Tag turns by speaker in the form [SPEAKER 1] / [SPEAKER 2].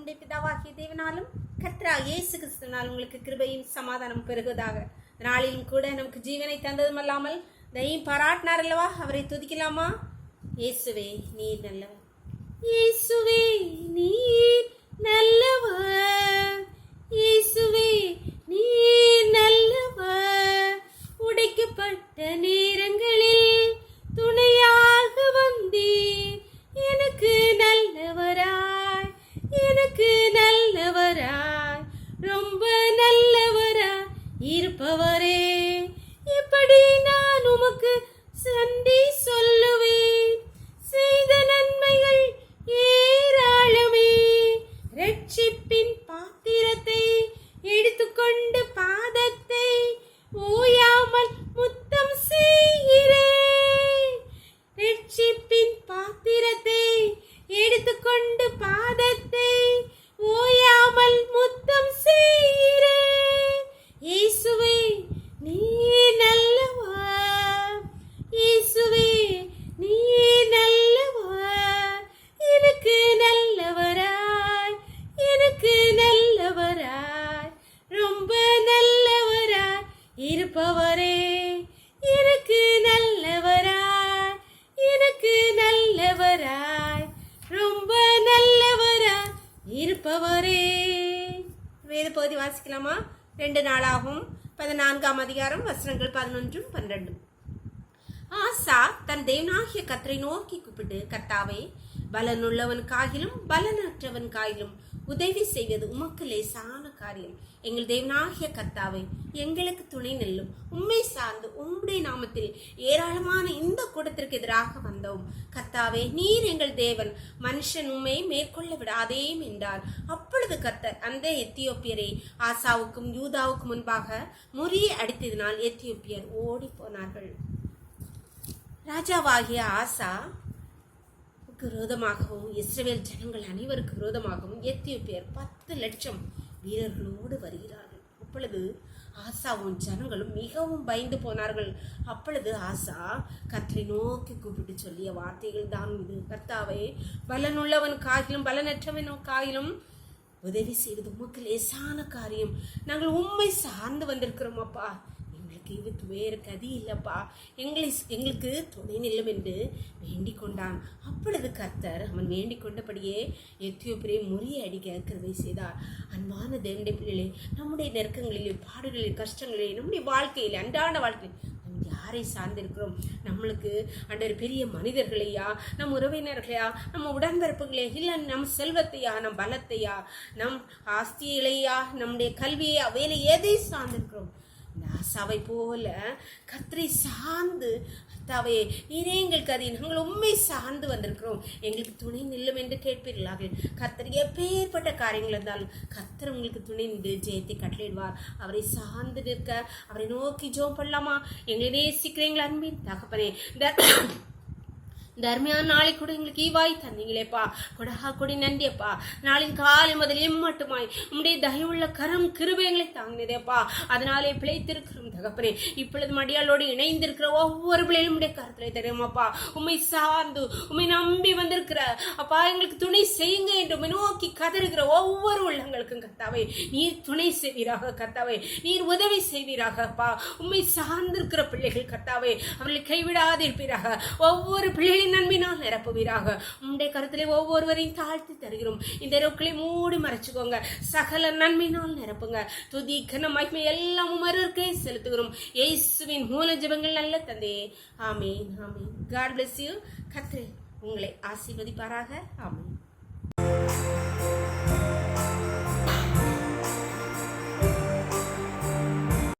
[SPEAKER 1] நம்முடைய பிதாவாகிய தேவனாலும் கர்த்தராகிய இயேசு கிறிஸ்துவினால் உங்களுக்கு கிருபையும் சமாதானம் பெருகுவதாக. நாளிலும் கூட நமக்கு ஜீவனை தந்ததும் அல்லாமல் தயையும் பாராட்டினார் அல்லவா, அவரை துதிக்கலாமா? இயேசுவே நீர் நல்லவர், இயேசுவே நீர் நல்லவர், இயேசுவே நீர் நல்லவர். உடைக்கப்பட்ட நேரங்களில் துணையாக வந்தீர், எனக்கு நல்லவராய், எனக்கு நல்லவராய், ரொம்ப நல்லவராய் இருப்பவரே. எப்படி நான் உமக்கு சந்தி சொல்லுவேன், செய்த நன்மைகள் ஏராளமே. ரட்சிப்பின் பாத்திரத்தை எடுத்துக்கொண்டு பாதத்தை ஓயாமல் முத்தம் செய்கிறேன். ரட்சிப்பின் பாத்திரத்தை எடுத்துக்கொண்டு பாதத்தை ஓயாமல் முத்தம் செய்கிறேன். இயேசுவே நீர் நல்லவர், இயேசுவே நீர் நல்லவர், எனக்கு நல்லவராய், எனக்கு நல்லவராய், ரொம்ப நல்லவராய் இருப்பவரே. எனக்கு நல்லவராய், எனக்கு நல்லவராய், ரொம்ப நல்லவராய் இருப்பவரே. வேத பகுதி வாசிக்கலாமா? 2 நாளாகும் 14ஆம் அதிகாரம் வசனங்கள் 11, 12. ஆசா தன் தேவனாகிய கர்த்தரை நோக்கி கூப்பிட்டு, கர்த்தாவே, பலனுள்ளவன் காயிலும் பலனற்றவன் காயிலும் உதவி செய்வது உமக்கு லேசான காரியம். எங்கள் தேவனாகிய கர்த்தாவே, எங்களுக்கு துணை நெல்லும். உம்மை சார்ந்து உம்முடைய நாமத்தில் ஏராளமான இந்த கூட்டத்திற்கு எதிராக வந்தோம். கர்த்தாவே, நீர் எங்கள் தேவன், மனுஷன் உம்மை மேற்கொள்ள விடாதே என்றார். அப்பொழுது கர்த்தர் அந்த எத்தியோப்பியரை ஆசாவுக்கும் யூதாவுக்கும் முன்பாக முறிய அடித்ததினால் எத்தியோப்பியர் ஓடி போனார்கள். ராஜாவாகிய ஆசா விரோதமாகவும் இஸ்ரவேல் ஜனங்கள் அனைவருக்கு விரோதமாகவும் எத்தியோப்பியர் 10 லட்சம் வீரர்களோடு வருகிறார்கள். அப்பொழுது ஆசாவும் ஜனங்களும் மிகவும் பயந்து போனார்கள். அப்பொழுது ஆசா கர்த்தரை நோக்கி கூப்பிட்டு சொல்லிய வார்த்தைகள் தான் இது. கர்த்தாவே, பலனுள்ளவன் காயிலும் பலனற்றவன் காயிலும் உதவி செய்வது உமக்கு லேசான காரியம். நாங்கள் உம்மை சார்ந்து வந்திருக்கிறோம் அப்பா. இதுக்கு வேறு கதி இல்லப்பா, எங்களுக்கு துணை நில்லும் என்று வேண்டிக் கொண்டான். அப்பொழுது கர்த்தர் அவன் வேண்டிக் கொண்டபடியே எத்தியோப்பியரை முறியடிக்க கிருபை செய்தார். அன்பான தேவனுடைய பிள்ளைகளே, நம்முடைய நெருக்கங்களிலே, பாடுகளில், கஷ்டங்களிலே, நம்முடைய வாழ்க்கையில், அன்றாட வாழ்க்கையில் நம்ம யாரை சார்ந்திருக்கிறோம்? நம்மளுக்கு அண்டர் பெரிய மனிதர்களையா, நம் உறவினர்களையா, நம்ம உடன்பிறப்புகளே, இல்லை நம் செல்வத்தையா, நம் பலத்தையா, நம் ஆஸ்தியிலையா, நம்முடைய கல்வியா, வேலை எதை சார்ந்திருக்கிறோம்? ஆசாவை போல கர்த்தரை சார்ந்து, கர்த்தாவே நீரே எங்கள் கதி, நாங்கள் உண்மை சார்ந்து வந்திருக்கிறோம், எங்களுக்கு துணை நில்லும் என்று கேட்பீர்களாக. கர்த்தர் எப்பேற்பட்ட காரியங்கள் இருந்தாலும் கர்த்தர் உங்களுக்கு துணை நின்று ஜெயத்தை கட்டளையிடுவார். அவரை சார்ந்து நிற்க, அவரை நோக்கி ஜெபம் பண்ணலாமா? எங்களை நேசிக்கிறீங்களா அன்பின் தகப்பனே? தர்மியான நாளை கூட எங்களுக்கு ஈவாய் தந்தீங்களேப்பா, கொடா கொடி நன்றியப்பா. நாளின் காலை முதல் எம்மட்டுமாய் உம்முடைய தயவுள்ள கரம் கிருபை எங்களை தாங்கினதேப்பா, அதனாலே பிழைத்திருக்கிறோம் தகப்பனே. இப்பொழுது மடியாளோடு இணைந்திருக்கிற ஒவ்வொரு பிள்ளைகளும் உடைய கருத்துல தெரியுமாப்பா, உண்மை சார்ந்து உண்மை நம்பி வந்திருக்கிற அப்பா, எங்களுக்கு துணை செய்யுங்க என்று உண்மை நோக்கி கதறுகிற ஒவ்வொரு உள்ளங்களுக்கும் கர்த்தாவே நீர் துணை செய்வீராக. கர்த்தாவே நீர் உதவி செய்வீராக. அப்பா, உண்மை சார்ந்திருக்கிற பிள்ளைகள் கர்த்தாவே அவர்களை கைவிடாது இருப்பீராக. ஒவ்வொரு பிள்ளைகளும் நன்மையினால் நிரப்புவீராக. உம்முடைய கருத்திலே ஒவ்வொருவரையும் தாழ்த்தி தருகிறோம். இந்த ரோக்களை மூடி மறைச்சுக்கோங்க. சகல நன்மையினால் நிரப்புங்க. துதி கன மகிமை எல்லாம் உமருக்கே செலுத்துகிறோம். இயேசுவின் மூல ஜெபங்கள் நல்ல தந்தையே, ஆமென், ஆமென். God bless you. கர்த்தர் உங்களை ஆசீர்வதிப்பாராக. ஆமென்.